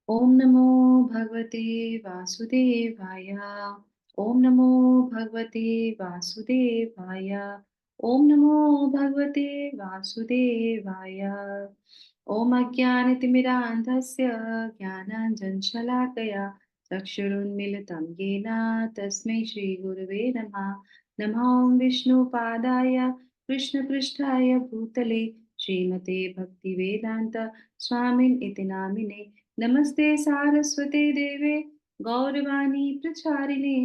ओम नमो भगवते वासुदेवाय। ओम नमो भगवते वासुदेवाय। ओम नमो भगवते वासुदेवाय। ओम अज्ञानतिमिरान्धस्य ज्ञानाञ्जनशलाकया चक्षुरुन्मीलितं येन तस्मै श्रीगुरुवे नमः। नमो विष्णुपादाय कृष्णपृष्ठाय भूतले श्रीमते भक्तिवेदान्त स्वामिन् इति नामिने। नमस्ते सारस्वते देवे गौरवाणी प्रचारिणे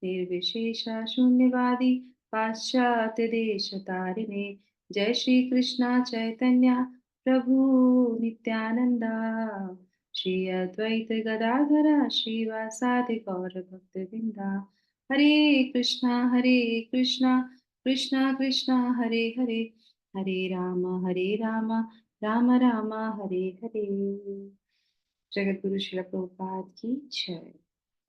निर्विशेष शून्यवादी पाश्चात्य देश तारिणे। जय श्री कृष्णा चैतन्य प्रभु नित्यानंदा श्री अद्वैत गदाधर श्रीवासादि गौर भक्त वृंदा। हरे कृष्णा कृष्णा कृष्णा हरे हरे, हरे राम राम राम हरे हरे। जगत गुरु श्रील प्रभुपाद की जय।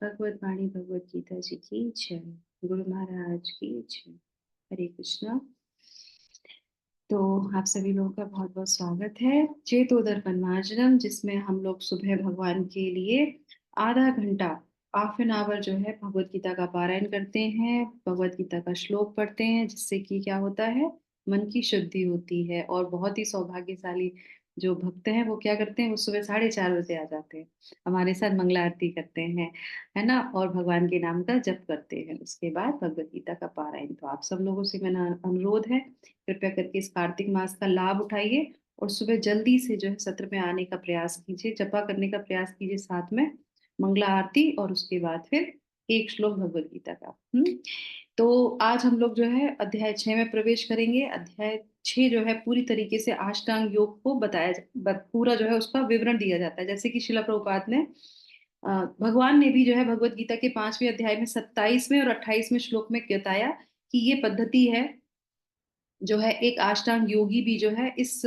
भगवत वाणी भगवत गीता जी की जय। गुरु महाराज की जय। हरे कृष्णा। तो आप सभी लोगों का बहुत बहुत स्वागत है चेतोदर्पण मार्जनम, जिसमें हम लोग सुबह भगवान के लिए आधा घंटा, हाफ एन आवर जो है भगवत गीता का पारायण करते हैं, भगवत गीता का श्लोक पढ़ते हैं, जिससे कि क्या होता है, मन की शुद्धि होती है। और बहुत ही सौभाग्यशाली जो भक्त हैं वो क्या करते हैं, वो सुबह 4:30 बजे आ जाते हैं, हमारे साथ मंगला आरती करते हैं, है ना, और भगवान के नाम का जप करते हैं। उसके बाद भगवत गीता का पारायण। तो आप सब लोगों से मेरा अनुरोध है, कृपया करके इस कार्तिक मास का लाभ उठाइए और सुबह जल्दी से जो है सत्र में आने का प्रयास कीजिए, जपा करने का प्रयास कीजिए, साथ में मंगला आरती और उसके बाद फिर एक श्लोक भगवत गीता का। तो आज हम लोग जो है अध्याय 6 में प्रवेश करेंगे। अध्याय 6 जो है पूरी तरीके से अष्टांग योग को पूरा जो है उसका विवरण दिया जाता है। जैसे कि शिला प्रभुपाद ने भगवान ने भी जो है भगवत गीता के 5वें अध्याय में 27वें और 28वें श्लोक में बताया कि ये पद्धति है जो है, एक अष्टांग योगी भी जो है इस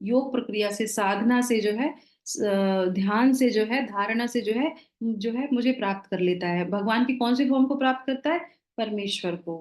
योग प्रक्रिया से, साधना से जो है, ध्यान से जो है, धारणा से जो है मुझे प्राप्त कर लेता है। भगवान की कौन सी फॉर्म को प्राप्त करता है? परमेश्वर को।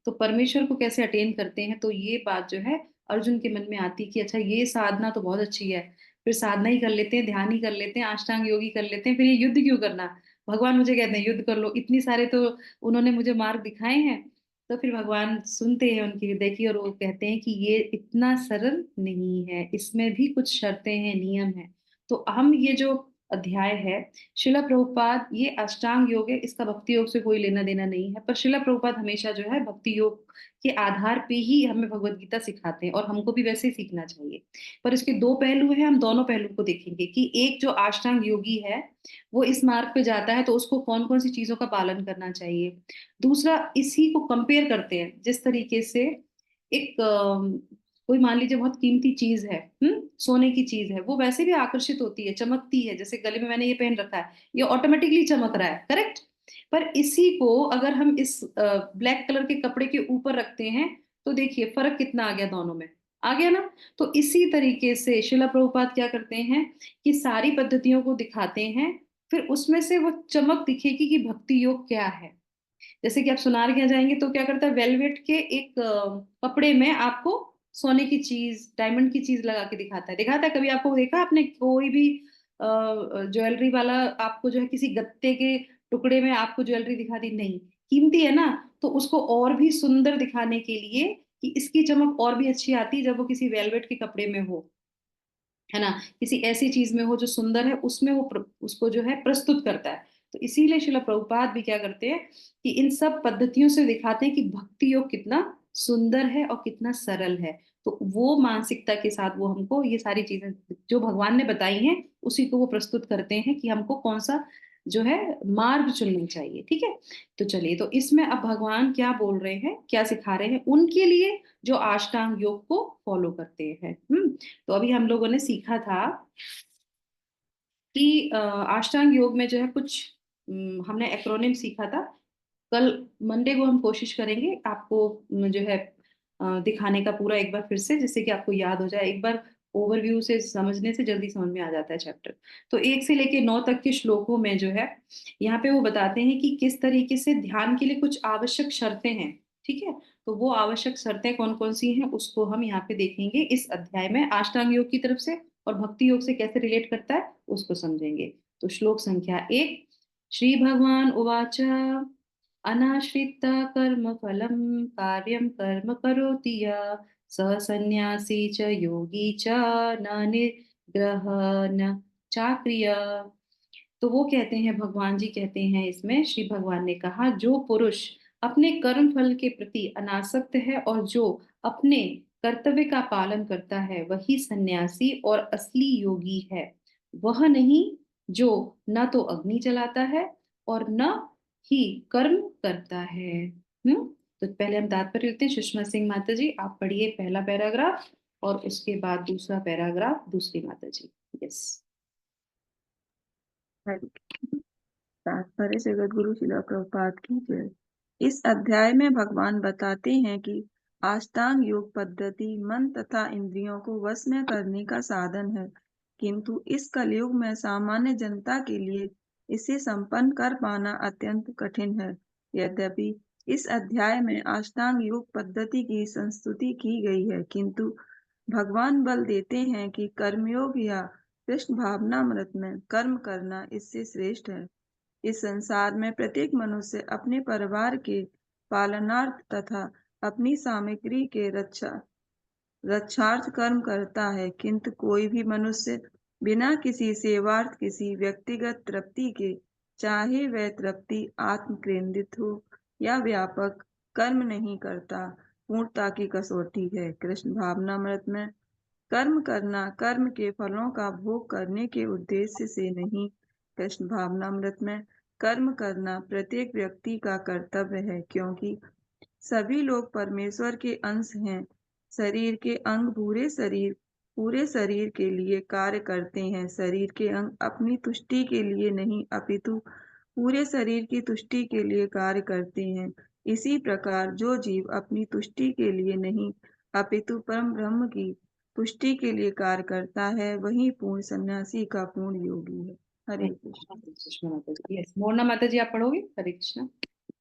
तो परमेश्वर को कैसे अटेन करते हैं, तो ये बात जो है अर्जुन के मन में आती कि अच्छा ये साधना तो बहुत अच्छी है, फिर साधना ही कर लेते हैं, ध्यान ही कर लेते हैं, अष्टांग योगी कर लेते हैं, फिर ये युद्ध क्यों करना? भगवान मुझे कहते हैं युद्ध कर लो, इतनी सारे तो उन्होंने मुझे मार्ग दिखाए हैं। तो फिर भगवान सुनते हैं उनकी हृदय की और वो कहते हैं कि ये इतना सरल नहीं है, इसमें भी कुछ शर्तें हैं, नियम है। तो हम ये जो अध्याय है, शिला प्रभुपाद, ये अष्टांग योग है, इसका भक्ति योग से कोई लेना देना नहीं है, पर शिला प्रभुपाद हमेशा जो है भक्ति योग के आधार पे ही हमें भगवत गीता सिखाते हैं और हमको भी वैसे ही सीखना चाहिए। पर इसके दो पहलू हैं, हम दोनों पहलू को देखेंगे कि एक जो अष्टांग योगी है वो इस मार्ग पे जाता है तो उसको कौन कौन सी चीजों का पालन करना चाहिए। दूसरा, इसी को कंपेयर करते हैं, जिस तरीके से एक कोई मान लीजिए बहुत कीमती चीज है, सोने की चीज है, वो वैसे भी आकर्षित होती है, चमकती है। जैसे गले में मैंने ये पहन रखा है, ये ऑटोमेटिकली चमक रहा है, करेक्ट। पर इसी को अगर हम इस ब्लैक कलर के कपड़े के ऊपर रखते हैं तो देखिए फर्क कितना आ गया, दोनों में आ गया ना। तो इसी तरीके से शिला प्रभुपाद क्या करते हैं कि सारी पद्धतियों को दिखाते हैं, फिर उसमें से वो चमक दिखेगी कि भक्ति योग क्या है। जैसे कि आप सुनार के यहाँ जाएंगे तो क्या करता है, वेलवेट के एक कपड़े में आपको सोने की चीज, डायमंड की चीज लगा के दिखाता है कभी आपको देखा आपने कोई भी ज्वेलरी वाला आपको जो है किसी गत्ते के टुकड़े में आपको ज्वेलरी दिखा दी? नहीं, कीमती है ना। तो उसको और भी सुंदर दिखाने के लिए कि इसकी चमक और भी अच्छी आती है जब वो किसी वेलवेट के कपड़े में हो, है ना, किसी ऐसी चीज में हो जो सुंदर है, उसमें वो उसको जो है प्रस्तुत करता है। तो इसीलिए शिला प्रभुपाद भी क्या करते हैं कि इन सब पद्धतियों से दिखाते हैं कि भक्ति योग कितना सुंदर है और कितना सरल है। तो वो मानसिकता के साथ वो हमको ये सारी चीजें जो भगवान ने बताई हैं उसी को वो प्रस्तुत करते हैं कि हमको कौन सा जो है मार्ग चुनना चाहिए। ठीक है, तो चलिए, तो इसमें अब भगवान क्या बोल रहे हैं, क्या सिखा रहे हैं उनके लिए जो अष्टांग योग को फॉलो करते हैं। तो अभी हम लोगों ने सीखा था कि अष्टांग योग में जो है कुछ हमने एक्रोनिम सीखा था। कल मंडे को हम कोशिश करेंगे आपको जो है दिखाने का पूरा एक बार फिर से, जिससे कि आपको याद हो जाए। एक बार ओवरव्यू से समझने से जल्दी समझ में आ जाता है चैप्टर। तो 1 से लेके 9 तक के श्लोकों में जो है यहाँ पे वो बताते हैं कि किस तरीके से ध्यान के लिए कुछ आवश्यक शर्तें हैं। ठीक है, तो वो आवश्यक शर्तें कौन कौन सी हैं उसको हम यहाँ पे देखेंगे इस अध्याय में, अष्टांग योग की तरफ से, और भक्ति योग से कैसे रिलेट करता है उसको समझेंगे। तो श्लोक संख्या 1। श्री भगवान उवाच अनाश्रित कर्म फलम कार्यम कर्म करोति यः स सन्यासी च योगी च न निग्रह न चाक्रिय। तो वो कहते हैं, भगवान जी कहते हैं इसमें, श्री भगवान ने कहा, जो पुरुष अपने कर्म फल के प्रति अनासक्त है और जो अपने कर्तव्य का पालन करता है वही सन्यासी और असली योगी है। वह नहीं जो न तो अग्नि जलाता है और न ही कर्म करता है। तो पहले हम तात्पर्य लेते हैं। सुषमा सिंह माता जी, आप पढ़िए पहला पैराग्राफ और उसके बाद दूसरा पैराग्राफ दूसरी माता जी। यस। तात्पर्य जगत गुरु शिला प्रभुपाद की जय। इस अध्याय में भगवान बताते हैं कि अष्टांग योग पद्धति मन तथा इंद्रियों को वश में करने का साधन है, किंतु इस कलयुग में सामान्य जनता के लिए इसे संपन्न कर पाना अत्यंत कठिन है। यद्यपि इस अध्याय में अष्टांग योग पद्धति की संस्तुति की गई है, किंतु भगवान बल देते हैं कि कर्मयोग या कृष्ण भावनामृत में कर्म करना इससे श्रेष्ठ है। इस संसार में प्रत्येक मनुष्य अपने परिवार के पालनार्थ तथा अपनी सामग्री के रक्षार्थ कर्म करता है, किंतु कोई भी मनुष्य बिना किसी सेवार्थ किसी व्यक्तिगत तृप्ति के, चाहे वह तृप्ति आत्म केंद्रित हो या व्यापक, कर्म नहीं करता। पूर्णता की कसौटी है। कृष्ण भावनामृत में कर्म करना कर्म के फलों का भोग करने के उद्देश्य से नहीं। कृष्ण भावनामृत में कर्म करना प्रत्येक व्यक्ति का कर्तव्य है, क्योंकि सभी लोग परमेश्वर के अंश हैं। शरीर के अंग पूरे शरीर के लिए कार्य करते हैं। शरीर के अंग अपनी तुष्टि के लिए नहीं अपितु पूरे शरीर की तुष्टि के लिए कार्य करते हैं। इसी प्रकार जो जीव अपनी तुष्टि के लिए नहीं अपितु परम ब्रह्म की तुष्टि के लिए कार्य करता है, वही पूर्ण सन्यासी का पूर्ण योगी है। हरे कृष्ण। सुषमा माता जी। यस, मोरना माता जी, आप पढ़ोगे? हरे कृष्णा,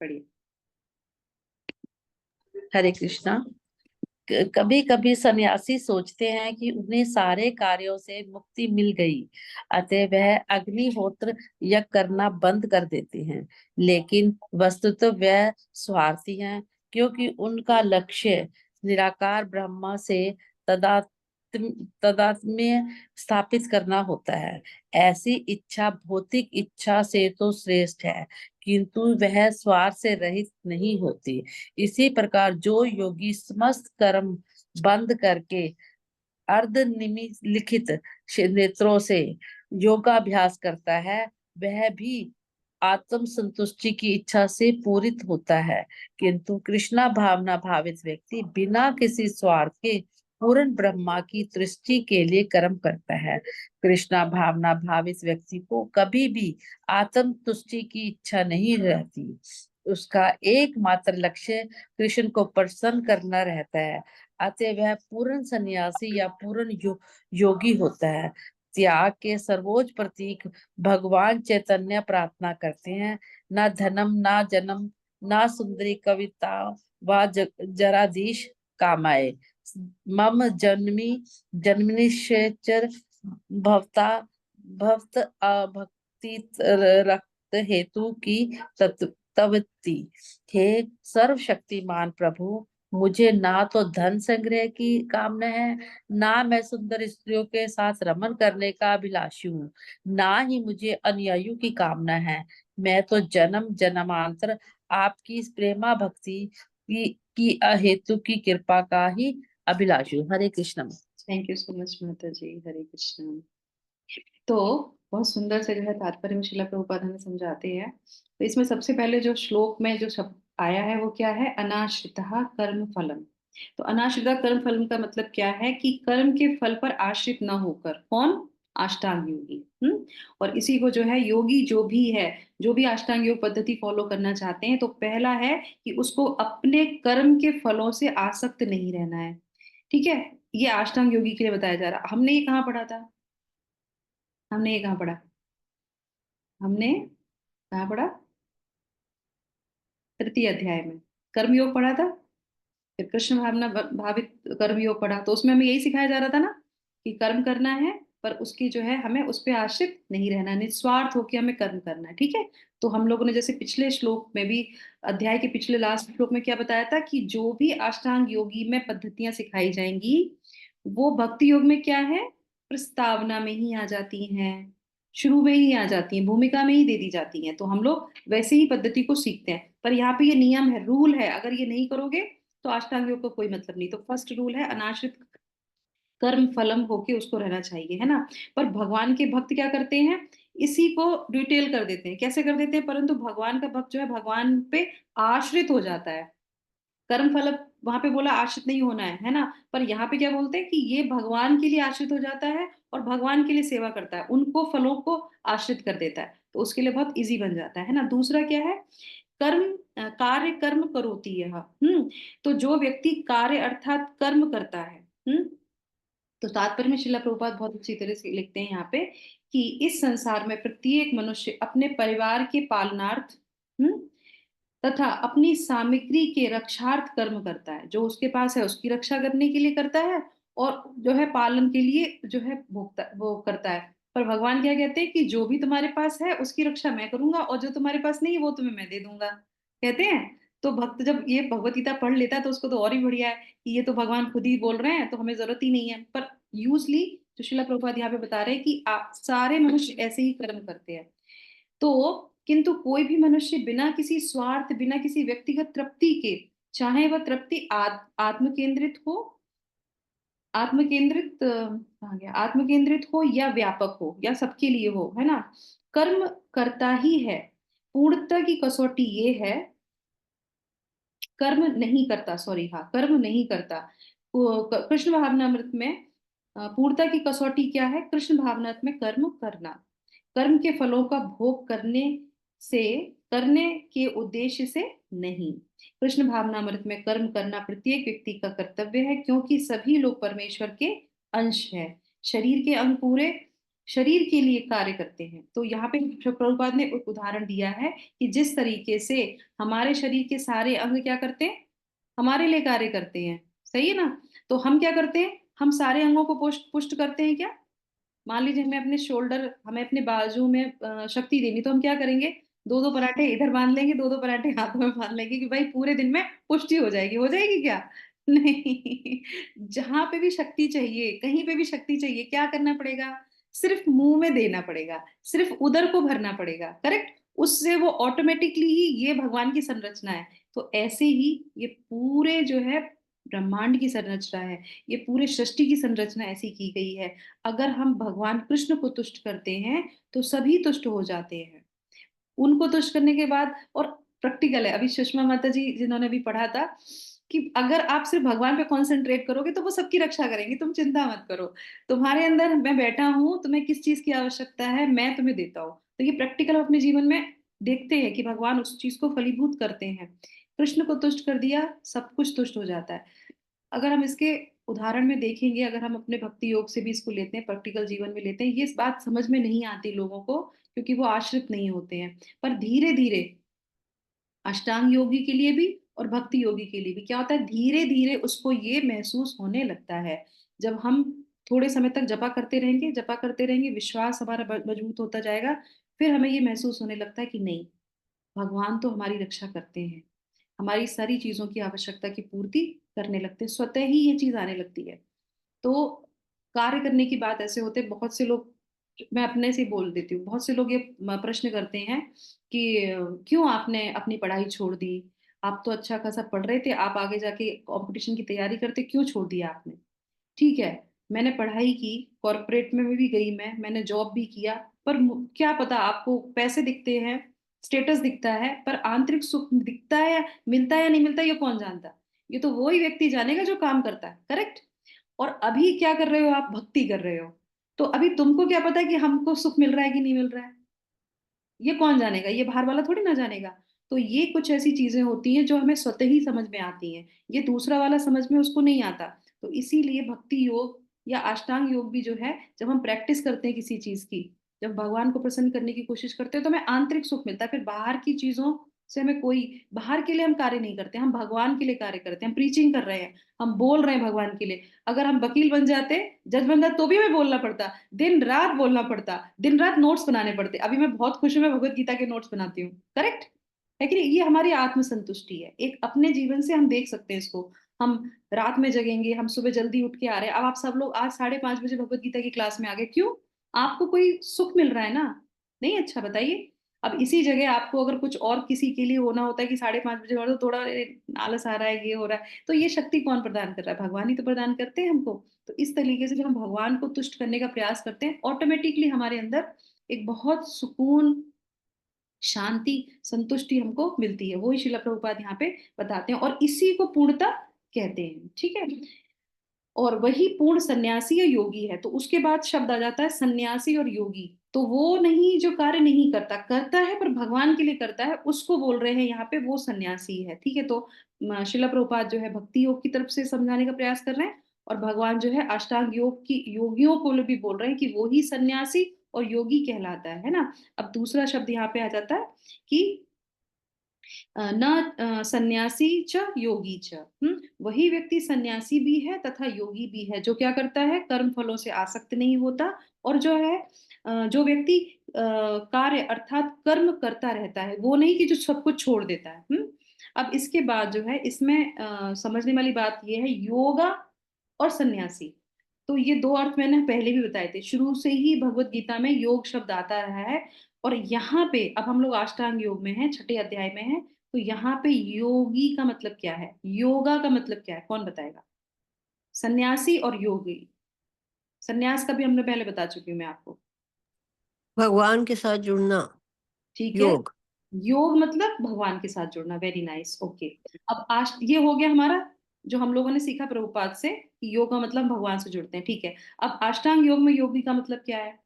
पढ़िए। हरे कृष्णा। कभी कभी सन्यासी सोचते हैं कि उन्हें सारे कार्यों से मुक्ति मिल गई, अतः वह अग्निहोत्र यज्ञ करना बंद कर देते हैं। लेकिन वस्तुतः वह स्वार्थी हैं, क्योंकि उनका लक्ष्य निराकार ब्रह्म से तादात्म्य स्थापित करना होता है। ऐसी इच्छा भौतिक इच्छा से तो श्रेष्ठ है, किंतु वह स्वार्थ से रहित नहीं होती। इसी प्रकार जो योगी समस्त कर्म बंद करके अर्ध निम्नलिखित नेत्रों से योगाभ्यास करता है, वह भी आत्म संतुष्टि की इच्छा से पूरित होता है। किंतु कृष्णा भावना भावित व्यक्ति बिना किसी स्वार्थ के पूर्ण ब्रह्मा की दृष्टि के लिए कर्म करता है। कृष्णा भावना भावित व्यक्ति को कभी भी आत्म तुष्टि की इच्छा नहीं रहती। उसका एकमात्र लक्ष्य कृष्ण को प्रसन्न करना रहता है। अतः वह पूर्ण सन्यासी या पूर्ण योगी होता है। त्याग के सर्वोच्च प्रतीक भगवान चैतन्य प्रार्थना करते हैं। न धनम, ना जन्म, ना सुंदरी कविता व जराधीश कामाए। मम जन्मनिश्चर भवता भक्त अभक्ति रक्त हेतु की तत्वती। हे सर्वशक्तिमान प्रभु, मुझे ना तो धन संग्रह की कामना है, ना मैं सुंदर स्त्रियों के साथ रमन करने का अभिलाषी हूँ, ना ही मुझे अनुयायियों की कामना है। मैं तो जन्म जन्मांतर आपकी इस प्रेमा भक्ति की अहेतु की कृपा का ही अभिलाषी हूँ। Hare Krishna. Thank you so much माता जी। हरे कृष्ण। तो बहुत सुंदर से जो है तात्पर्य में शिला प्रभुपाद हमें समझाते हैं। तो इसमें सबसे पहले जो श्लोक में जो शब्द आया है वो क्या है? अनाश्रितः कर्म फलम। तो अनाश्रितः कर्म फलम का मतलब क्या है? कि कर्म के फल पर आश्रित न होकर। कौन? अष्टांग योगी। और इसी को जो है योगी जो भी है, जो भी अष्टांग योग पद्धति फॉलो करना चाहते हैं, तो पहला है कि उसको अपने कर्म के फलों से आसक्त नहीं रहना है। ठीक है, ये अष्टांग योगी के लिए बताया जा रहा। हमने ये कहाँ पढ़ा था? हमने ये कहाँ पढ़ा? हमने कहाँ पढ़ा? तृतीय अध्याय में कर्मयोग पढ़ा था। फिर कृष्ण भावना भावित कर्मयोग पढ़ा, तो उसमें हमें यही सिखाया जा रहा था ना कि कर्म करना है पर उसकी जो है हमें उस पर आश्रित नहीं रहना, निस्वार्थ होकर हमें कर्म करना है। ठीक है, तो हम लोगों ने जैसे पिछले श्लोक में भी, अध्याय के पिछले लास्ट श्लोक में क्या बताया था कि जो भी अष्टांग योगी में पद्धतियां सिखाई जाएंगी वो भक्ति योग में क्या है, प्रस्तावना में ही आ जाती हैं, शुरू में ही आ जाती हैं, भूमिका में ही दे दी जाती हैं। तो हम लोग वैसे ही पद्धति को सीखते हैं, पर यहाँ पे ये नियम है, रूल है, अगर ये नहीं करोगे तो अष्टांग योग का कोई मतलब नहीं। तो फर्स्ट रूल है अनाश्रित कर्म फलम होके उसको रहना चाहिए, है ना। पर भगवान के भक्त क्या करते हैं, इसी को डिटेल कर देते हैं, कैसे कर देते हैं, परंतु भगवान का भक्त जो है भगवान पे आश्रित हो जाता है। कर्म फल वहां पे बोला आश्रित नहीं होना है ना, पर यहाँ पे क्या बोलते हैं कि ये भगवान के लिए आश्रित हो जाता है और भगवान के लिए सेवा करता है, उनको फलों को आश्रित कर देता है, तो उसके लिए बहुत इजी बन जाता है ना। दूसरा क्या है, कर्म कार्य कर्म करोति यह, तो जो व्यक्ति कार्य अर्थात कर्म करता है, तो तात्पर्य में शिला प्रभुपाद बहुत अच्छी तरह से लिखते हैं यहाँ पे कि इस संसार में प्रत्येक मनुष्य अपने परिवार के पालनार्थ, तथा अपनी सामग्री के रक्षार्थ कर्म करता है, जो उसके पास है उसकी रक्षा करने के लिए करता है, और जो है पालन के लिए जो है भोगता वो करता है। पर भगवान क्या कहते हैं कि जो भी तुम्हारे पास है उसकी रक्षा मैं करूंगा, और जो तुम्हारे पास नहीं है वो तुम्हें मैं दे दूंगा, कहते हैं। तो भक्त जब ये भगवत गीता पढ़ लेता है तो उसको तो और ही बढ़िया है कि ये तो भगवान खुद ही बोल रहे हैं, तो हमें जरूरत ही नहीं है। पर यूजली जो शिला प्रभुपाद यहाँ पे बता रहे हैं कि आप सारे मनुष्य ऐसे ही कर्म करते हैं। तो किंतु कोई भी मनुष्य बिना किसी स्वार्थ, बिना किसी व्यक्तिगत तृप्ति के, चाहे वह तृप्ति आत्म केंद्रित हो, आत्म केंद्रित कहाँ गया, आत्म केंद्रित हो या व्यापक हो या सबके लिए हो, है ना, कर्म करता ही है। पूर्णता की कसौटी ये है, कर्म नहीं करता, सॉरी, हाँ, कर्म नहीं करता। कृष्ण भावनामृत में पूर्णता की कसौटी क्या है, कृष्ण भावनामृत में कर्म करना, कर्म के फलों का भोग करने से, करने के उद्देश्य से नहीं। कृष्ण भावनामृत में कर्म करना प्रत्येक व्यक्ति का कर्तव्य है, क्योंकि सभी लोग परमेश्वर के अंश है, शरीर के अंग पूरे शरीर के लिए कार्य करते हैं। तो यहाँ पे प्रभुपाद ने एक उदाहरण दिया है कि जिस तरीके से हमारे शरीर के सारे अंग क्या करते हैं, हमारे लिए कार्य करते हैं, सही है ना। तो हम क्या करते हैं, हम सारे अंगों को पुष्ट पुष्ट करते हैं क्या। मान लीजिए हमें अपने शोल्डर, हमें अपने बाजू में शक्ति देनी, तो हम क्या करेंगे, दो दो पराठे इधर बांध लेंगे, दो दो पराठे हाथों में बांध लेंगे कि भाई पूरे दिन में पुष्टि हो जाएगी, हो जाएगी क्या, नहीं। जहां पे भी शक्ति चाहिए, कहीं पे भी शक्ति चाहिए, क्या करना पड़ेगा, सिर्फ मुंह में देना पड़ेगा, सिर्फ उदर को भरना पड़ेगा, करेक्ट। उससे वो ऑटोमेटिकली ही, ये भगवान की संरचना है। तो ऐसे ही ये पूरे जो है ब्रह्मांड की संरचना है, ये पूरे सृष्टि की संरचना ऐसी की गई है। अगर हम भगवान कृष्ण को तुष्ट करते हैं तो सभी तुष्ट हो जाते हैं। उनको तुष्ट करने के बाद, और प्रैक्टिकल है, अभी सुषमा माता जी जिन्होंने भी पढ़ा था कि अगर आप सिर्फ भगवान पे कॉन्सेंट्रेट करोगे तो वो सबकी रक्षा करेंगे, तुम चिंता मत करो, तुम्हारे अंदर मैं बैठा हूँ, तुम्हें किस चीज की आवश्यकता है मैं तुम्हें देता हूँ। तो ये प्रैक्टिकल अपने जीवन में देखते हैं कि भगवान उस चीज को फलीभूत करते हैं। कृष्ण को तुष्ट कर दिया, सब कुछ तुष्ट हो जाता है। अगर हम इसके उदाहरण में देखेंगे, अगर हम अपने भक्ति योग से भी इसको लेते हैं, प्रैक्टिकल जीवन में लेते हैं, ये इस बात समझ में नहीं आती लोगों को, क्योंकि वो आश्रित नहीं होते हैं। पर धीरे धीरे अष्टांग योगी के लिए भी और भक्ति योगी के लिए भी क्या होता है, धीरे धीरे उसको ये महसूस होने लगता है। जब हम थोड़े समय तक जपा करते रहेंगे, जपा करते रहेंगे, विश्वास हमारा मजबूत होता जाएगा, फिर हमें ये महसूस होने लगता है कि नहीं, भगवान तो हमारी रक्षा करते हैं, हमारी सारी चीजों की आवश्यकता की पूर्ति करने लगते हैं, स्वतः ही ये चीज आने लगती है। तो कार्य करने की बात ऐसे होते हैं, बहुत से लोग, मैं अपने से ही बोल देती हूँ, बहुत से लोग ये प्रश्न करते हैं कि क्यों आपने अपनी पढ़ाई छोड़ दी, आप तो अच्छा खासा पढ़ रहे थे, आप आगे जाके कंपटीशन की तैयारी करते, क्यों छोड़ दिया आपने। ठीक है, मैंने पढ़ाई की, कॉर्पोरेट में भी गई, मैंने जॉब भी किया, पर क्या पता, आपको पैसे दिखते हैं, स्टेटस दिखता है, पर आंतरिक सुख दिखता है या मिलता है या नहीं मिलता, ये कौन जानता। ये तो वही व्यक्ति जानेगा जो काम करता है, करेक्ट। और अभी क्या कर रहे हो, आप भक्ति कर रहे हो, तो अभी तुमको क्या पता है कि हमको सुख मिल रहा है कि नहीं मिल रहा है, ये कौन जानेगा, ये बाहर वाला थोड़ी ना जानेगा। तो ये कुछ ऐसी चीजें होती हैं जो हमें स्वतः ही समझ में आती हैं, ये दूसरा वाला समझ में उसको नहीं आता। तो इसीलिए भक्ति योग या अष्टांग योग भी जो है, जब हम प्रैक्टिस करते हैं किसी चीज की, जब भगवान को प्रसन्न करने की कोशिश करते हैं, तो हमें आंतरिक सुख मिलता है, फिर बाहर की चीजों से हमें कोई बाहर के लिए हम कार्य नहीं करते, हम भगवान के लिए कार्य करते हैं। हम प्रीचिंग कर रहे हैं, हम बोल रहे हैं भगवान के लिए। अगर हम वकील बन जाते, जज बन जाते, तो भी हमें बोलना पड़ता, दिन रात बोलना पड़ता, दिन रात नोट्स बनाने पड़ते। अभी मैं बहुत खुश हूं, मैं भगवत गीता के नोट्स बनाती हूँ। करेक्ट है कि नहीं? ये हमारी आत्मसंतुष्टि है, एक अपने जीवन से हम देख सकते हैं इसको। हम रात में जगेंगे, हम सुबह जल्दी उठ के आ रहे हैं। अब आप सब लोग आज 5:30 बजे भगवत गीता की क्लास में आ गए, क्यों? आपको कोई सुख मिल रहा है ना? नहीं? अच्छा बताइए। अब इसी जगह आपको अगर कुछ और किसी के लिए होना होता है कि 5:30 बजे, और तो थोड़ा आलस आ रहा है, ये हो रहा है, तो ये शक्ति कौन प्रदान कर रहा है? भगवान ही तो प्रदान करते हैं हमको। तो इस तरीके से जब हम भगवान को तुष्ट करने का प्रयास करते हैं, ऑटोमेटिकली हमारे अंदर एक बहुत सुकून, शांति, संतुष्टि हमको मिलती है। वो ही श्रील प्रभुपाद यहाँ पे बताते हैं, और इसी को पूर्णता कहते हैं। ठीक है? और वही पूर्ण सन्यासी या योगी है। तो उसके बाद शब्द आ जाता है सन्यासी और योगी। तो वो नहीं जो कार्य नहीं करता, करता है पर भगवान के लिए करता है, उसको बोल रहे हैं यहाँ पे, वो सन्यासी है। ठीक है? तो श्रील प्रभुपाद जो है भक्ति योग की तरफ से समझाने का प्रयास कर रहे हैं, और भगवान जो है अष्टांग योग की योगियों को भी बोल रहे हैं कि वो ही सन्यासी और योगी कहलाता है ना? अब दूसरा शब्द यहाँ पे आ जाता है कि न सन्यासी च योगी च। वही व्यक्ति सन्यासी भी है तथा योगी भी है, जो क्या करता है? कर्म फलों से आसक्त नहीं होता, और जो है जो व्यक्ति कार्य अर्थात कर्म करता रहता है, वो नहीं कि जो सब कुछ छोड़ देता है। अब इसके बाद जो है इसमें समझने वाली बात ये है, योगा और सन्यासी। तो ये दो अर्थ मैंने पहले भी बताए थे, शुरू से ही भगवत गीता में योग शब्द आता रहा है। और यहाँ पे अब हम लोग अष्टांग योग में हैं, 6 अध्याय में हैं। तो यहाँ पे योगी का मतलब क्या है, योगा का मतलब क्या है, कौन बताएगा? सन्यासी और योगी। सन्यास का भी हमने पहले बता चुकी हूँ मैं आपको। भगवान के साथ जुड़ना, ठीक है? योग। योग मतलब भगवान के साथ जुड़ना। Very nice, okay. अब आज ये हो गया हमारा जो हम लोगों ने सीखा प्रभुपाद से, कि योग का मतलब भगवान से जुड़ते हैं। ठीक है? अब अष्टांग योग में योगी का मतलब क्या है?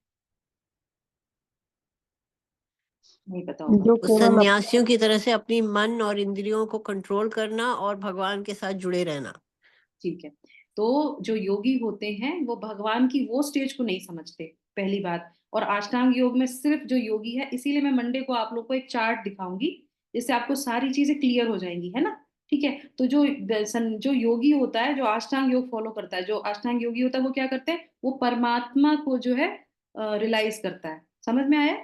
नहीं पता होगा। जो उस केवल सन्यासियों की तरह से अपनी मन और इंद्रियों को कंट्रोल करना और भगवान के साथ जुड़े रहना। ठीक है। तो जो योगी होते हैं वो भगवान की वो स्टेज को नहीं समझते, पहली बात। और अष्टांग योग में सिर्फ जो योगी है, इसीलिए मैं मंडे को आप लोग को एक चार्ट दिखाऊंगी, जिससे आपको सारी चीजें क्लियर हो जाएंगी, है ना? ठीक है? तो जो योगी होता है, जो अष्टांग योग फॉलो करता है, जो अष्टांग योगी होता है, वो क्या करते हैं? वो परमात्मा को जो है रियलाइज करता है। समझ में आया?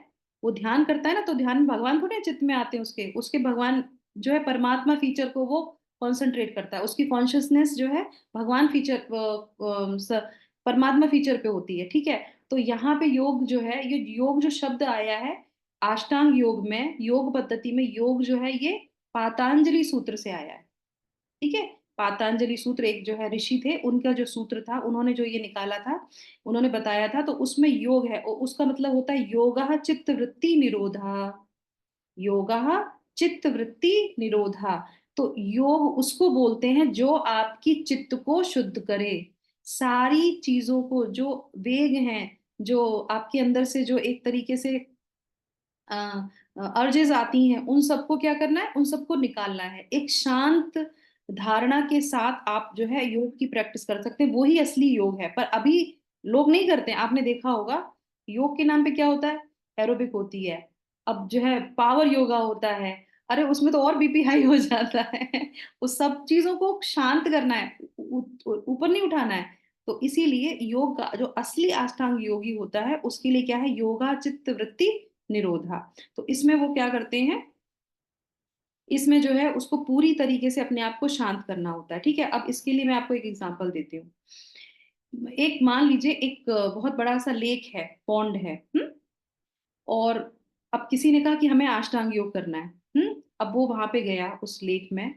वो ध्यान करता है ना, तो ध्यान में भगवान थोड़े चित्त में आते हैं, उसके उसके भगवान जो है परमात्मा फीचर को वो कॉन्सेंट्रेट करता है। उसकी कॉन्शियसनेस जो है भगवान फीचर, परमात्मा फीचर पे होती है। ठीक है? तो यहाँ पे योग जो है, ये योग जो शब्द आया है अष्टांग योग में, योग पद्धति में, योग जो है ये पातंजलि सूत्र से आया है। ठीक है? पातंजलि सूत्र एक जो है ऋषि थे, उनका जो सूत्र था, उन्होंने जो ये निकाला था, उन्होंने बताया था। तो उसमें योग है, और उसका मतलब होता है योगः चित्त वृत्ति निरोधा। योगः चित्त वृत्ति निरोधा। तो योग उसको बोलते हैं जो आपकी चित्त को शुद्ध करे। सारी चीजों को, जो वेग हैं, जो आपके अंदर से जो एक तरीके से अर्जेस आती हैं, उन सबको क्या करना है? उन सबको निकालना है। एक शांत धारणा के साथ आप जो है योग की प्रैक्टिस कर सकते हैं, वो ही असली योग है। पर अभी लोग नहीं करते हैं। आपने देखा होगा योग के नाम पे क्या होता है? एरोबिक होती है, अब जो है पावर योगा होता है। अरे उसमें तो और बीपी हाई हो जाता है। उस सब चीजों को शांत करना है, ऊपर नहीं उठाना है। तो इसीलिए योग का जो असली अष्टांग योगी होता है, उसके लिए क्या है? योगा चित्त वृत्ति निरोधा। तो इसमें वो क्या करते हैं? इसमें जो है उसको पूरी तरीके से अपने आप को शांत करना होता है। ठीक है? अब इसके लिए मैं आपको एक एग्जांपल देती हूँ। एक मान लीजिए एक बहुत बड़ा सा लेक है, पॉन्ड है। और अब किसी ने कहा कि हमें अष्टांग योग करना है। अब वो वहां पे गया उस लेक में,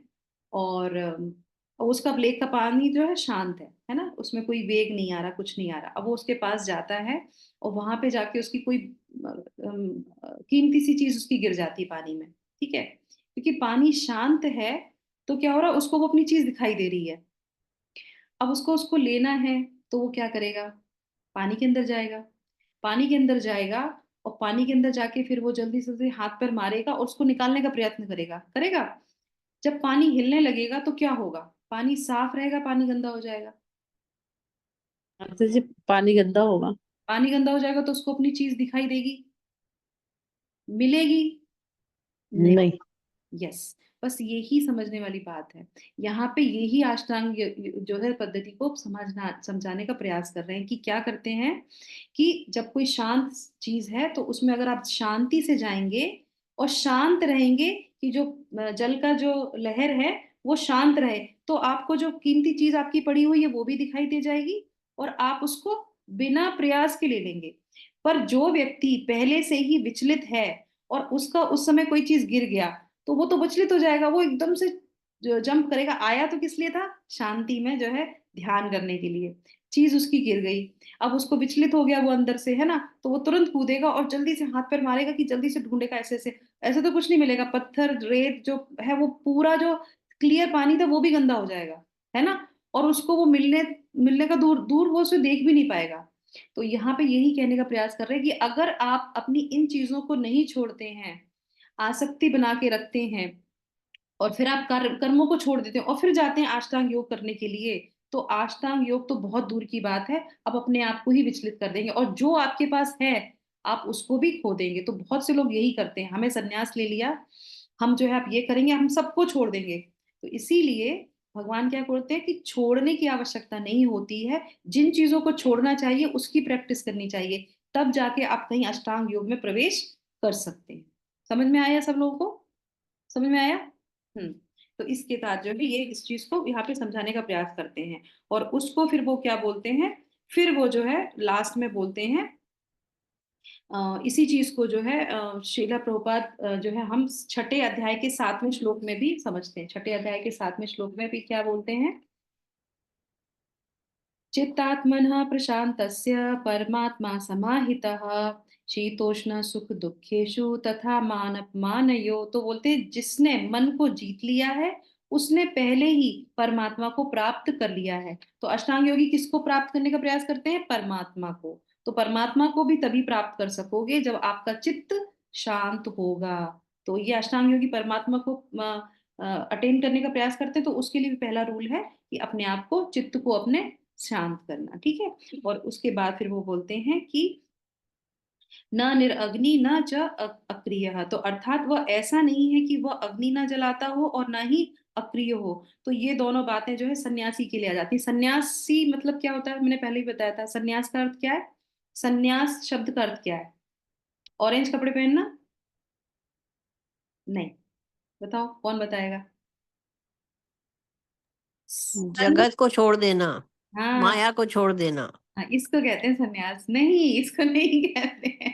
और उसका लेक का पानी जो है शांत है ना? उसमें कोई वेग नहीं आ रहा, कुछ नहीं आ रहा। अब वो उसके पास जाता है, और वहां पे जाके उसकी कोई कीमती सी चीज उसकी गिर जाती है पानी में। ठीक है? क्योंकि पानी शांत है, तो क्या हो रहा है? उसको वो अपनी चीज दिखाई दे रही है। अब उसको उसको लेना है, तो वो क्या करेगा? पानी के अंदर जाएगा। पानी के अंदर जाएगा, और पानी के अंदर जाके फिर वो जल्दी से जल्दी हाथ पैर मारेगा और उसको निकालने का प्रयत्न करेगा, करेगा। जब पानी हिलने लगेगा तो क्या होगा? पानी साफ रहेगा, पानी गंदा हो जाएगा? तो जी पानी गंदा होगा। पानी गंदा हो जाएगा तो उसको अपनी चीज दिखाई देगी, मिलेगी? नहीं। नहीं। यस, बस यही समझने वाली बात है। यहाँ पे यही अष्टांग जो है पद्धति को समझाने का प्रयास कर रहे हैं कि क्या करते हैं कि जब कोई शांत चीज है तो उसमें अगर आप शांति से जाएंगे और शांत रहेंगे कि जो जल का जो लहर है वो शांत रहे, तो आपको जो कीमती चीज आपकी पड़ी हुई है वो भी दिखाई दे जाएगी और आप उसको बिना प्रयास के ले लेंगे। पर जो व्यक्ति पहले से ही विचलित है और उसका उस समय कोई चीज गिर गया तो वो तो विचलित हो जाएगा, वो एकदम से जो जंप करेगा। आया तो किस लिए था? शांति में जो है ध्यान करने के लिए। चीज उसकी गिर गई, अब उसको विचलित हो गया वो अंदर से, है ना, तो वो तुरंत कूदेगा और जल्दी से हाथ पैर मारेगा कि जल्दी से ढूंढेगा। ऐसे ऐसे ऐसे तो कुछ नहीं मिलेगा, पत्थर रेत जो है वो पूरा जो क्लियर पानी था वो भी गंदा हो जाएगा, है ना, और उसको वो मिलने मिलने का दूर दूर वो उसे देख भी नहीं पाएगा। तो यहाँ पे यही कहने का प्रयास कर रहे हैं कि अगर आप अपनी इन चीजों को नहीं छोड़ते हैं, आसक्ति बना के रखते हैं और फिर आप कर्मों को छोड़ देते हैं और फिर जाते हैं अष्टांग योग करने के लिए, तो अष्टांग योग तो बहुत दूर की बात है, आप अपने आप को ही विचलित कर देंगे और जो आपके पास है आप उसको भी खो देंगे। तो बहुत से लोग यही करते हैं, हमें सन्यास ले लिया, हम जो है आप ये करेंगे, हम सबको छोड़ देंगे। तो इसीलिए भगवान क्या करते हैं कि छोड़ने की आवश्यकता नहीं होती है, जिन चीजों को छोड़ना चाहिए उसकी प्रैक्टिस करनी चाहिए, तब जाके आप कहीं अष्टांग योग में प्रवेश कर सकते हैं। समझ में आया सब लोगों को? समझ में आया? हम्म। तो इसके साथ जो है ये इस चीज को यहाँ पे समझाने का प्रयास करते हैं और उसको फिर वो क्या बोलते हैं, फिर वो जो है लास्ट में बोलते हैं इसी चीज को जो है श्रीला प्रभुपाद जो है हम छठे अध्याय के 7वें श्लोक में भी समझते हैं। छठे अध्याय के 7वें श्लोक में भी क्या बोलते हैं? चित्तात्मनः प्रशान्तस्य परमात्मा समाहितः शीतोष्ण सुख दुखेषु तथा मान अपमानयो। तो बोलते हैं जिसने मन को जीत लिया है उसने पहले ही परमात्मा को प्राप्त कर लिया है। तो अष्टांग योगी किसको प्राप्त करने का प्रयास करते हैं? परमात्मा को। तो परमात्मा को भी तभी प्राप्त कर सकोगे जब आपका चित्त शांत होगा। तो ये अष्टांग योगी परमात्मा को अटेन करने का प्रयास करते हैं, तो उसके लिए भी पहला रूल है कि अपने आप को, चित्त को अपने शांत करना। ठीक है, और उसके बाद फिर वो बोलते हैं कि न निरअग्नि न च अक्रिय। तो अर्थात वह ऐसा नहीं है कि वह अग्नि ना जलाता हो और ना ही अक्रिय हो। तो ये दोनों बातें जो है सन्यासी के लिए आ जाती है। सन्यासी मतलब क्या होता है, मैंने पहले ही बताया था। सन्यास का अर्थ क्या है? सन्यास शब्द का अर्थ क्या है? ऑरेंज कपड़े पहनना? नहीं, बताओ कौन बताएगा? सन, जगत को छोड़ देना, हाँ माया को छोड़ देना। हाँ, इसको कहते हैं सन्यास। नहीं, इसको नहीं कहते हैं।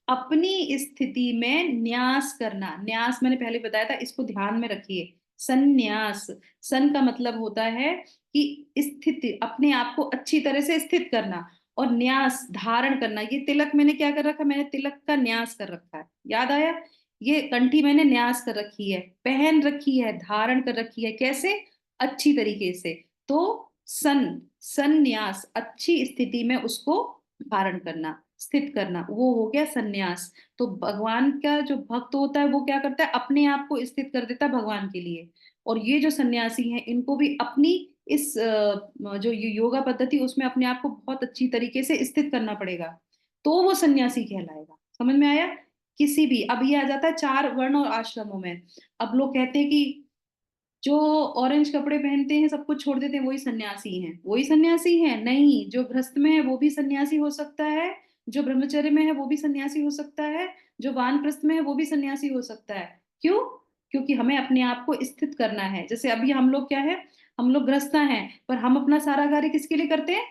अपनी स्थिति में न्यास करना। न्यास मैंने पहले बताया था, इसको ध्यान में रखिए। सन्यास, सन का मतलब होता है कि स्थिति, अपने आप को अच्छी तरह से स्थित करना, और न्यास धारण करना। ये तिलक मैंने क्या कर रखा? मैंने तिलक का न्यास कर रखा है, याद आया? ये कंठी मैंने न्यास कर रखी है, पहन रखी है, धारण कर रखी है। कैसे? अच्छी तरीके से। तो सन, संन्यास, अच्छी स्थिति में उसको धारण करना, स्थित करना, वो हो गया संन्यास। तो भगवान का जो भक्त होता है वो क्या करता है? अपने आप को स्थित कर देता है भगवान के लिए। और ये जो सन्यासी हैं इनको भी अपनी इस जो ये योगा पद्धति उसमें अपने आप को बहुत अच्छी तरीके से स्थित करना पड़ेगा, तो वो सन्यासी कहलाएगा। समझ में आया? किसी भी, अब ये आ जाता है 4 वर्ण और आश्रमों में। अब लोग कहते हैं कि जो ऑरेंज कपड़े पहनते हैं सब कुछ छोड़ देते हैं वही सन्यासी हैं। वही सन्यासी हैं? नहीं, जो गृहस्थ में है वो भी सन्यासी हो सकता है, जो ब्रह्मचर्य में है वो भी सन्यासी हो सकता है, जो वानप्रस्थ में है वो भी सन्यासी हो सकता है। क्यों? क्योंकि हमें अपने आप को स्थित करना है। जैसे अभी हम लोग क्या है, हम लोग गृहस्थ हैं पर हम अपना सारा कार्य किसके लिए करते हैं?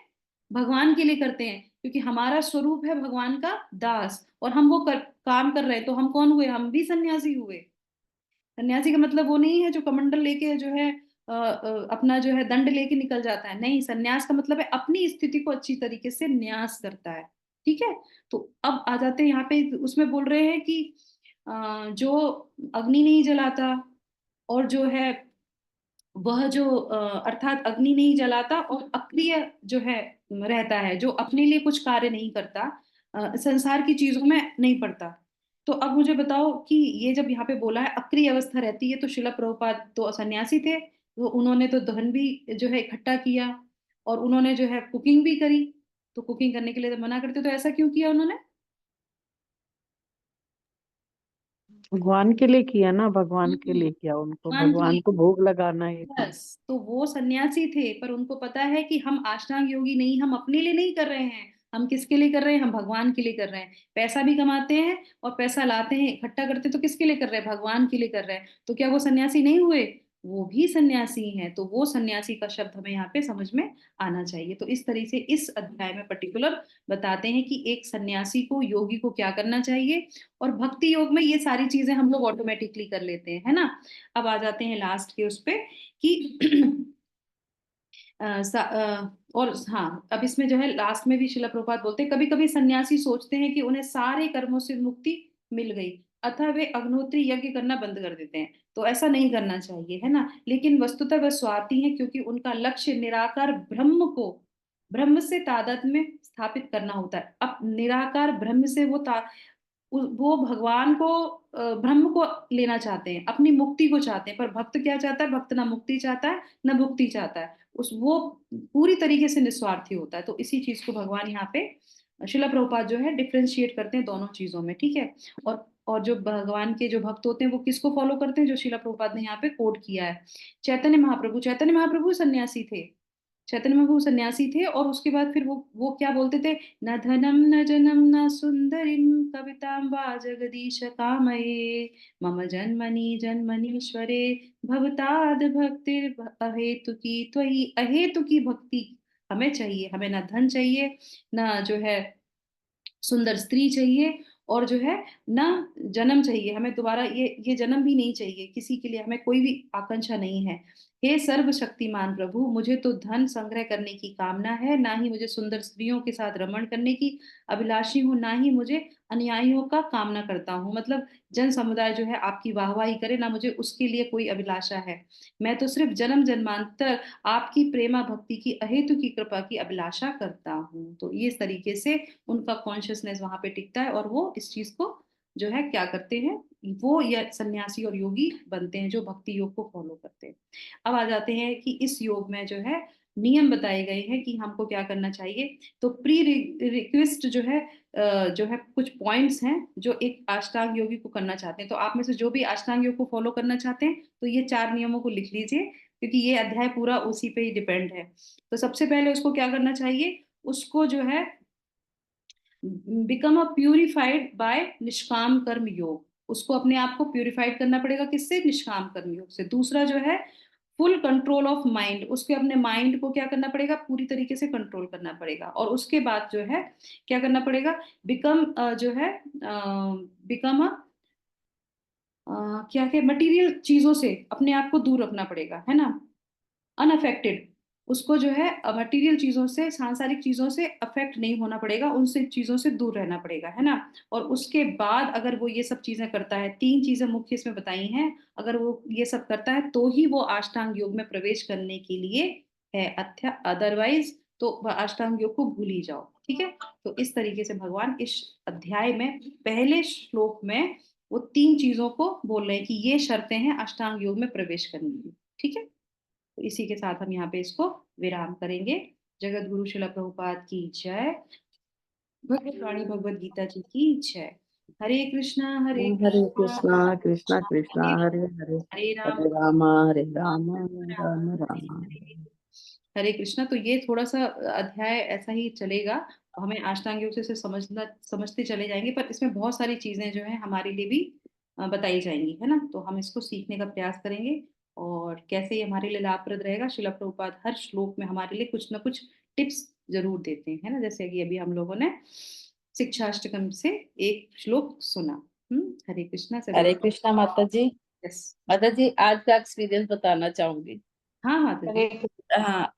भगवान के लिए करते हैं, क्योंकि हमारा स्वरूप है भगवान का दास और हम वो काम कर रहे हैं। तो हम कौन हुए? हम भी सन्यासी हुए। सन्यासी का मतलब वो नहीं है जो कमंडल लेके जो है अपना जो है दंड लेके निकल जाता है। नहीं, सन्यास का मतलब है अपनी स्थिति को अच्छी तरीके से न्यास करता है। ठीक है, तो अब आ जाते हैं यहाँ पे, उसमें बोल रहे हैं कि जो अग्नि नहीं जलाता और जो है वह जो अर्थात अग्नि नहीं जलाता और अक्रिय जो है रहता है, जो अपने लिए कुछ कार्य नहीं करता, संसार की चीजों में नहीं पड़ता। तो अब मुझे बताओ कि ये जब यहाँ पे बोला है अक्रिय अवस्था रहती है, तो शिला प्रभुपाद तो सन्यासी थे, तो उन्होंने तो धन भी जो है इकट्ठा किया और उन्होंने जो है कुकिंग भी करी। तो कुकिंग करने के लिए तो मना करते, तो ऐसा क्यों किया उन्होंने? भगवान के लिए किया ना, भगवान के लिए किया, उनको भगवान के भगवान लिए। को भोग लगाना ही था। बस, तो वो सन्यासी थे, पर उनको पता है कि हम अष्टांग योगी नहीं, हम अपने लिए नहीं कर रहे हैं, हम किसके लिए कर रहे हैं, हम भगवान के लिए कर रहे हैं। पैसा भी कमाते हैं और पैसा लाते हैं, इकट्ठा करते हैं, तो किसके लिए कर रहे हैं, भगवान के लिए कर रहे हैं। तो क्या वो सन्यासी नहीं हुए, वो भी सन्यासी हैं। तो वो सन्यासी का शब्द हमें यहाँ पे समझ में आना चाहिए। तो इस तरह से इस अध्याय में पर्टिकुलर बताते हैं कि एक सन्यासी को, योगी को क्या करना चाहिए। और भक्ति योग में ये सारी चीजें हम लोग ऑटोमेटिकली कर लेते हैं, है ना। अब आ जाते हैं लास्ट के उस पे कि और हाँ, अब इसमें जो है लास्ट में भी शिला प्रभुपाद बोलते हैं, कभी कभी सन्यासी सोचते हैं कि उन्हें सारे कर्मों से मुक्ति मिल गई, अतः वे अग्निहोत्री यज्ञ करना बंद कर देते हैं। तो ऐसा नहीं करना चाहिए, है ना। लेकिन वस्तुतः वह स्वार्थी हैं, क्योंकि उनका लक्ष्य निराकार ब्रह्म को, ब्रह्म से तादात्म्य में स्थापित करना होता है। अब निराकार ब्रह्म से वो भगवान को, ब्रह्म को लेना चाहते हैं, अपनी मुक्ति को चाहते हैं। पर भक्त क्या चाहता है, भक्त ना मुक्ति चाहता है ना भुक्ति चाहता है, उस वो पूरी तरीके से निस्वार्थी होता है। तो इसी चीज को भगवान यहाँ पे शिला प्रभुपाद जो है डिफरेंशिएट करते हैं दोनों चीजों में, ठीक है। और जो भगवान के जो भक्त होते हैं वो किसको फॉलो करते हैं, जो शिला प्रभुपाद ने यहाँ पे कोट किया है। चैतन्य महाप्रभु सन्यासी थे, चैतन्य महाप्रभु सन्यासी थे। और उसके बाद फिर वो क्या बोलते थे, न धनम न जनम न सुंदरिम कवितां वा जगदीश कामये, मम जन्मनि जन्मनीश्वरे भवताद भक्तिर अहेतुकी त्वयि। अहेतुकी भक्ति हमें चाहिए, हमें ना धन चाहिए, ना जो है सुंदर स्त्री चाहिए, और जो है ना जन्म चाहिए, हमें दोबारा ये जन्म भी नहीं चाहिए किसी के लिए, हमें कोई भी आकांक्षा नहीं है। हे सर्वशक्तिमान प्रभु, मुझे तो धन संग्रह करने की कामना है, ना ही मुझे सुंदर स्त्रियों के साथ रमण करने की अभिलाषी हूँ, ना ही मुझे अनुयायियों का कामना करता हूँ। मतलब जन समुदाय जो है आपकी वाहवाही करे, ना मुझे उसके लिए कोई अभिलाषा है। मैं तो सिर्फ जन्म जन्मांतर आपकी प्रेमा भक्ति की अहेतु की कृपा की अभिलाषा करता हूँ। तो इस तरीके से उनका कॉन्शियसनेस वहां पे टिकता है, और वो इस चीज को जो है क्या करते हैं, वो या सन्यासी और योगी बनते हैं जो भक्ति योग को फॉलो करते हैं। अब आ जाते हैं कि इस योग में जो है नियम बताए गए हैं कि हमको क्या करना चाहिए। तो प्री रिक्वेस्ट जो है कुछ पॉइंट्स हैं जो एक अष्टांग योगी को करना चाहते हैं। तो आप में से जो भी अष्टांग योग को फॉलो करना चाहते हैं, तो ये 4 नियमों को लिख लीजिए, क्योंकि ये अध्याय पूरा उसी पे ही डिपेंड है। तो सबसे पहले उसको क्या करना चाहिए, उसको जो है बिकम अ प्यूरिफाइड बाय निष्काम कर्म योग, उसको अपने आप को प्यूरिफाइड करना पड़ेगा, किससे, निष्काम कर्म योग से। दूसरा जो है फुल कंट्रोल ऑफ माइंड, उसके अपने माइंड को क्या करना पड़ेगा, पूरी तरीके से कंट्रोल करना पड़ेगा। और उसके बाद जो है क्या करना पड़ेगा, बिकम जो है बिकम क्या क्या मटेरियल चीजों से अपने आप को दूर रखना पड़ेगा, है ना, अनअफेक्टेड। उसको जो है मटेरियल चीजों से, सांसारिक चीजों से अफेक्ट नहीं होना पड़ेगा, उनसे चीजों से दूर रहना पड़ेगा, है ना। और उसके बाद अगर वो ये सब चीजें करता है, 3 चीजें मुख्य इसमें बताई हैं, अगर वो ये सब करता है तो ही वो अष्टांग योग में प्रवेश करने के लिए है, अदरवाइज तो वह अष्टांग योग को भूल ही जाओ, ठीक है। तो इस तरीके से भगवान इस अध्याय में पहले श्लोक में वो 3 चीजों को बोल रहे हैं कि ये शर्तें हैं अष्टांग योग में प्रवेश करने की, ठीक है। तो इसी के साथ हम यहाँ पे इसको विराम करेंगे। जगत गुरु शिला प्रभुपाद की जय। भगवत वाणी भगवत गीता जी की जय। हरे कृष्णा हरे कृष्णा कृष्णा कृष्णा हरे हरे, हरे राम हरे राम हरे राम राम राम राम हरे हरे कृष्णा। तो ये थोड़ा सा अध्याय ऐसा ही चलेगा, हमें अष्टांग योग से समझते चले जाएंगे, पर इसमें बहुत सारी चीजें जो है हमारे लिए भी बताई जाएंगी, है ना। तो हम इसको सीखने का प्रयास करेंगे, और कैसे ये हमारे लिए लाभप्रद रहेगा। शिला प्रभुपाद हर श्लोक में हमारे लिए कुछ ना कुछ टिप्स जरूर देते हैं, है ना। जैसे कि अभी हम लोगों ने शिक्षाष्टकम से एक श्लोक सुना। हरे कृष्णा सभी। हरे कृष्णा माता जी। यस। माता जी आज का एक्सपीरियंस बताना चाहूंगी। हाँ माता जी। हाँ,